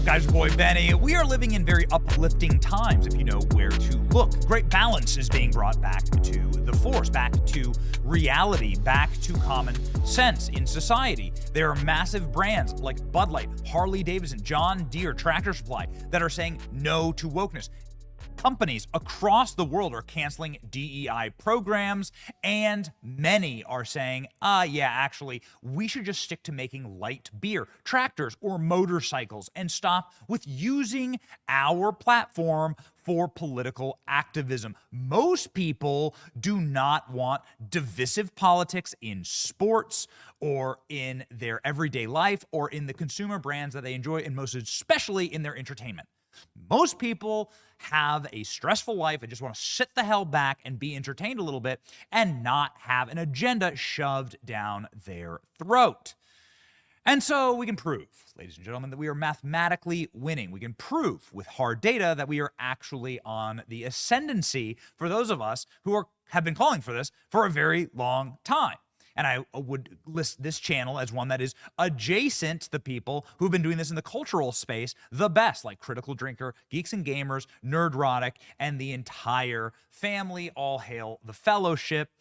Guys, your boy Benny. We are living in very uplifting times if you know where to look. Great balance is being brought back to the force, back to reality, back to common sense in society. There are massive brands like Bud Light, Harley Davidson, John Deere, Tractor Supply that are saying no to wokeness. Companies across the world are canceling DEI programs, and many are saying, yeah, actually, we should just stick to making light beer, tractors, or motorcycles and stop with using our platform for political activism. Most people do not want divisive politics in sports or in their everyday life or in the consumer brands that they enjoy, and most especially in their entertainment. Most people have a stressful life and just want to sit the hell back and be entertained a little bit and not have an agenda shoved down their throat. And so we can prove, ladies and gentlemen, that we are mathematically winning. We can prove with hard data that we are actually on the ascendancy for those of us who have been calling for this for a very long time. And I would list this channel as one that is adjacent to the people who've been doing this in the cultural space the best, like Critical Drinker, Geeks and Gamers, Nerdrotic, and the entire family. All hail the fellowship,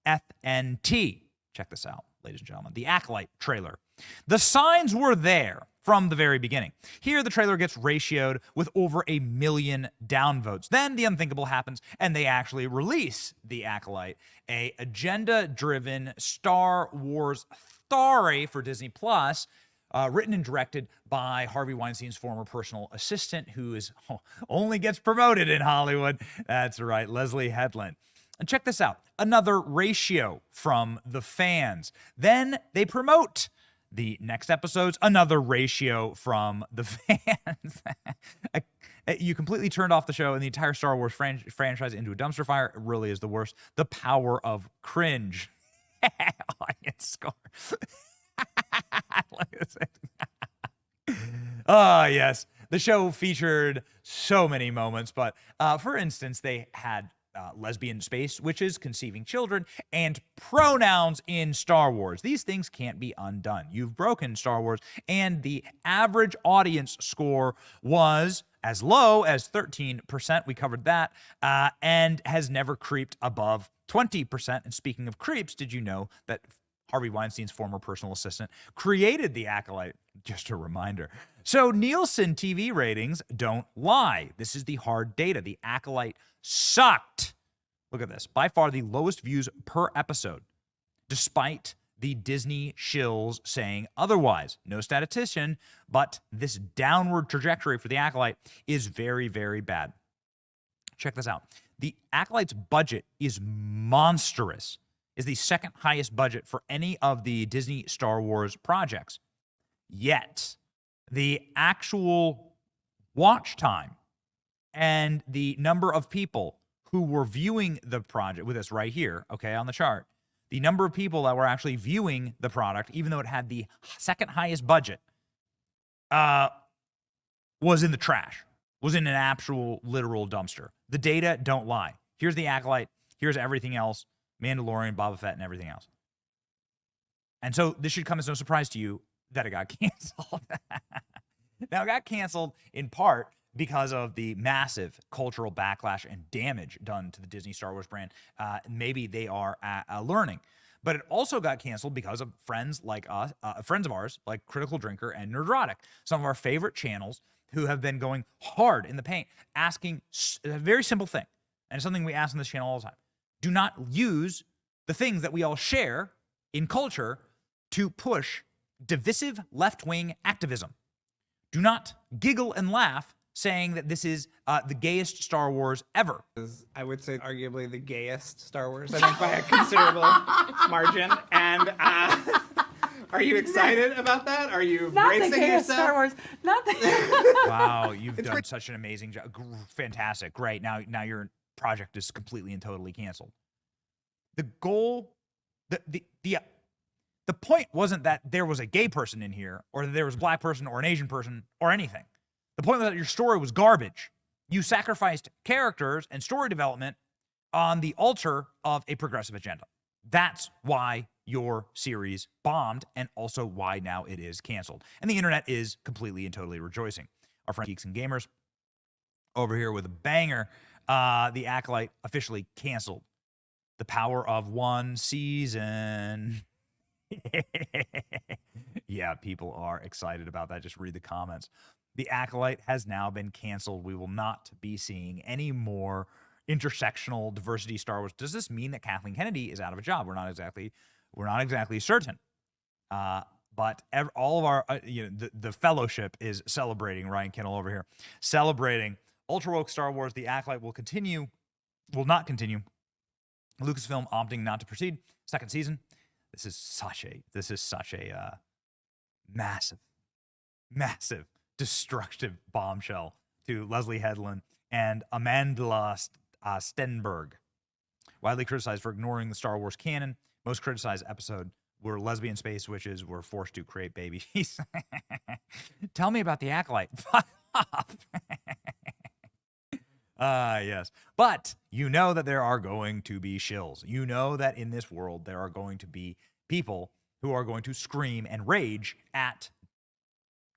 FNT. Check this out, ladies and gentlemen. The Acolyte trailer. The signs were there from the very beginning. Here, the trailer gets ratioed with over 1 million downvotes. Then the unthinkable happens, and they actually release The Acolyte, a agenda-driven Star Wars story for Disney Plus, written and directed by Harvey Weinstein's former personal assistant, who only gets promoted in Hollywood. That's right, Leslie Headland. And check this out, another ratio from the fans. Then they promote the next episode's another ratio from the fans. You completely turned off the show and the entire Star Wars franchise into a dumpster fire. It really is the worst. The power of cringe. Audience score. Oh, yes. The show featured so many moments, but for instance, they had lesbian space witches conceiving children, and pronouns in Star Wars. These things can't be undone. You've broken Star Wars, and the average audience score was as low as 13%. We covered that, and has never creeped above 20%. And speaking of creeps, did you know that Harvey Weinstein's former personal assistant created The Acolyte? Just a reminder. So Nielsen TV ratings don't lie. This is the hard data. The Acolyte sucked. Look at this. By far the lowest views per episode, despite the Disney shills saying otherwise. No statistician, but this downward trajectory for The Acolyte is very, very bad. Check this out. The Acolyte's budget is monstrous. Is the second highest budget for any of the Disney Star Wars projects. Yet, the actual watch time and the number of people who were viewing the project with us right here, okay, on the chart, the number of people that were actually viewing the product, even though it had the second highest budget, was in the trash, was in an actual literal dumpster. The data don't lie. Here's The Acolyte. Here's everything else. Mandalorian, Boba Fett, and everything else. And so this should come as no surprise to you that it got canceled. Now, it got canceled in part because of the massive cultural backlash and damage done to the Disney Star Wars brand. Maybe they are learning. But it also got canceled because of friends like us, friends of ours, like Critical Drinker and Nerdrotic, some of our favorite channels who have been going hard in the paint, asking a very simple thing. And it's something we ask on this channel all the time. Do not use the things that we all share in culture to push divisive left-wing activism. Do not giggle and laugh saying that this is the gayest Star Wars ever. I would say arguably the gayest Star Wars, I think by a considerable margin. And are you excited about that? Are you bracing yourself? Star Wars. Not the Wow, you've done such an amazing job. Fantastic, great. Now your project is completely and totally canceled. The goal, the point wasn't that there was a gay person in here, or that there was a black person, or an Asian person, or anything. The point was that your story was garbage. You sacrificed characters and story development on the altar of a progressive agenda. That's why your series bombed, and also why now it is canceled. And the internet is completely and totally rejoicing. our friend Geeks and Gamers over here with a banger. The Acolyte officially canceled. The power of one season. Yeah, people are excited about that. Just read the comments. The Acolyte has now been canceled. We will not be seeing any more intersectional diversity Star Wars. Does this mean that Kathleen Kennedy is out of a job? We're not exactly certain. But all of our, the fellowship is celebrating. Ryan Kendall over here celebrating ultra woke Star Wars. The Acolyte will not continue. Lucasfilm opting not to proceed. Second season. This is such a massive destructive bombshell to Leslie Headland and Amanda Stenberg. Widely criticized for ignoring the Star Wars canon. Most criticized episode where lesbian space witches were forced to create babies. Tell me about the Acolyte. Fuck off. Yes. But you know that there are going to be shills. You know that in this world there are going to be people who are going to scream and rage at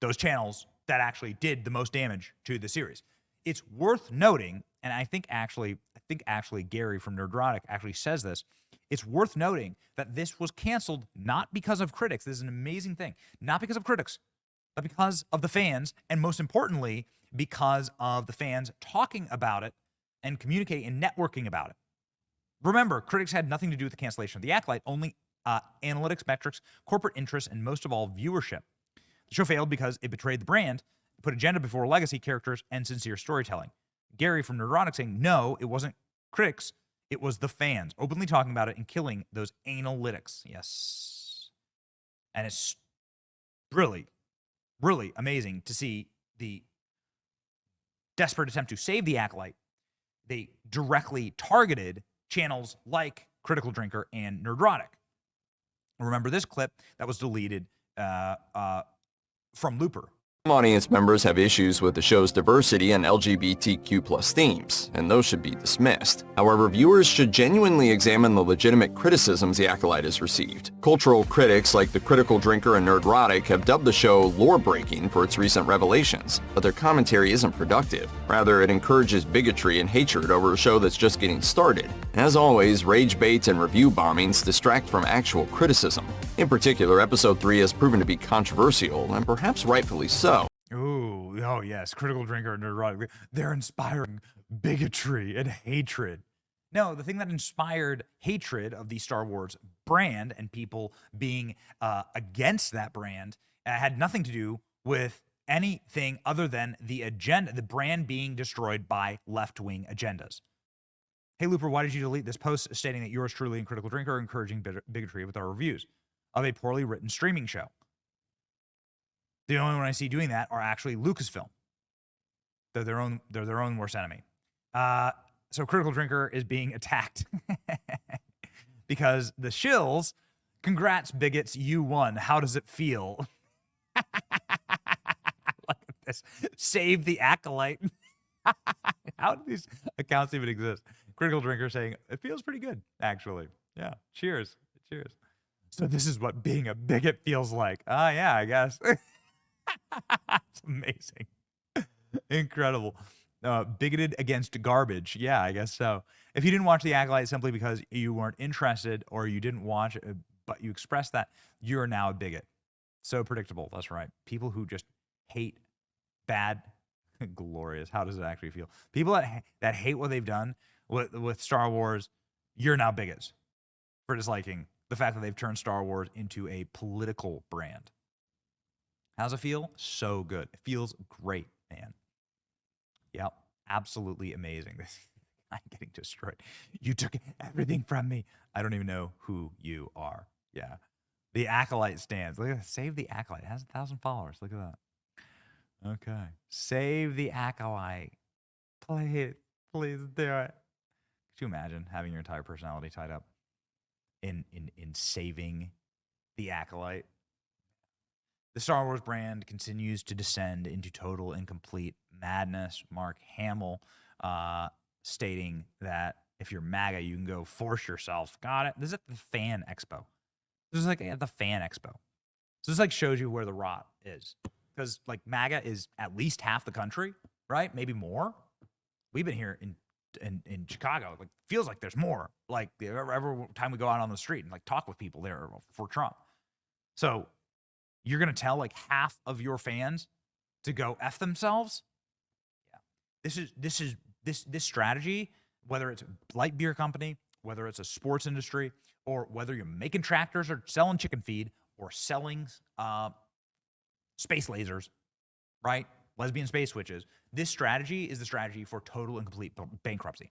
those channels that actually did the most damage to the series. It's worth noting, and I think actually Gary from Nerdrotic actually says this. It's worth noting that this was canceled not because of critics. This is an amazing thing. Not because of critics, but because of the fans, and most importantly, because of the fans talking about it and communicating and networking about it. Remember, critics had nothing to do with the cancellation of the Acolyte, only analytics, metrics, corporate interests, and most of all, viewership. The show failed because it betrayed the brand, put agenda before legacy characters, and sincere storytelling. Gary from Nerdrotic saying, no, it wasn't critics, it was the fans openly talking about it and killing those analytics. Yes. And it's really, really amazing to see the desperate attempt to save the Acolyte. They directly targeted channels like Critical Drinker and Nerdrotic. Remember this clip that was deleted from Looper. Some audience members have issues with the show's diversity and LGBTQ+ themes, and those should be dismissed. However, viewers should genuinely examine the legitimate criticisms the Acolyte has received. Cultural critics like the Critical Drinker and Nerdrotic have dubbed the show lore-breaking for its recent revelations, but their commentary isn't productive. Rather, it encourages bigotry and hatred over a show that's just getting started. As always, rage bait and review bombings distract from actual criticism. In particular, Episode 3 has proven to be controversial, and perhaps rightfully so. Ooh, oh yes, Critical Drinker and Nerdrotic. They're inspiring bigotry and hatred. No, the thing that inspired hatred of the Star Wars brand and people being against that brand had nothing to do with anything other than the agenda, the brand being destroyed by left-wing agendas. Hey, Looper, why did you delete this post stating that yours truly and Critical Drinker are encouraging bigotry with our reviews of a poorly written streaming show? The only one I see doing that are actually Lucasfilm. They're their own worst enemy. So Critical Drinker is being attacked because the shills, congrats bigots, you won. How does it feel? Look at this. Save the Acolyte. How do these accounts even exist? Critical Drinker saying, it feels pretty good, actually. Yeah, cheers. Cheers. So this is what being a bigot feels like. Yeah, I guess. It's amazing. Incredible. Bigoted against garbage. Yeah, I guess so. If you didn't watch The Acolyte simply because you weren't interested or you didn't watch it, but you expressed that, you're now a bigot. So predictable. That's right. People who just hate bad, glorious. How does it actually feel? People that hate what they've done with Star Wars, you're now bigots for disliking the fact that they've turned Star Wars into a political brand. How's it feel? So good. It feels great, man. Yep, absolutely amazing. I'm getting destroyed. You took everything from me. I don't even know who you are. Yeah. The Acolyte stands. Look at that. Save the Acolyte. It has 1,000 followers. Look at that. Okay. Save the Acolyte. Please do it. Could you imagine having your entire personality tied up in saving the Acolyte? The Star Wars brand continues to descend into total and complete madness. Mark Hamill stating that if you're MAGA, you can go force yourself. Got it. This is at the Fan Expo. This is like at the Fan Expo. So this like shows you where the rot is. because like MAGA is at least half the country, right? Maybe more. We've been here in Chicago. Like feels like there's more. Like every time we go out on the street and like talk with people there for Trump. So you're gonna tell like half of your fans to go F themselves? Yeah. This strategy, whether it's a light beer company, whether it's a sports industry, or whether you're making tractors or selling chicken feed or selling space lasers, right? Lesbian space switches. This strategy is the strategy for total and complete bankruptcy.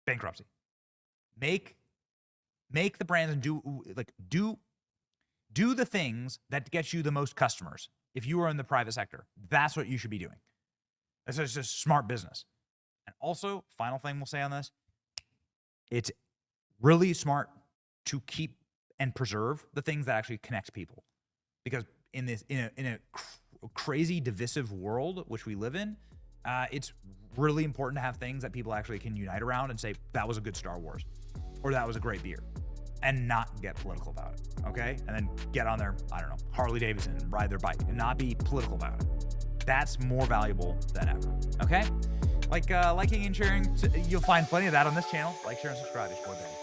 Bankruptcy. Make the brands and do the things that get you the most customers. If you are in the private sector, that's what you should be doing. That's just smart business. And also, final thing we'll say on this, it's really smart to keep and preserve the things that actually connect people. Because in a crazy divisive world which we live in, it's really important to have things that people actually can unite around and say, that was a good Star Wars, or that was a great beer, and not get political about it, okay? And then get on their, I don't know, Harley Davidson and ride their bike and not be political about it. That's more valuable than ever, okay? Like liking and sharing, you'll find plenty of that on this channel. Like, share, and subscribe. It's your boy, Benny.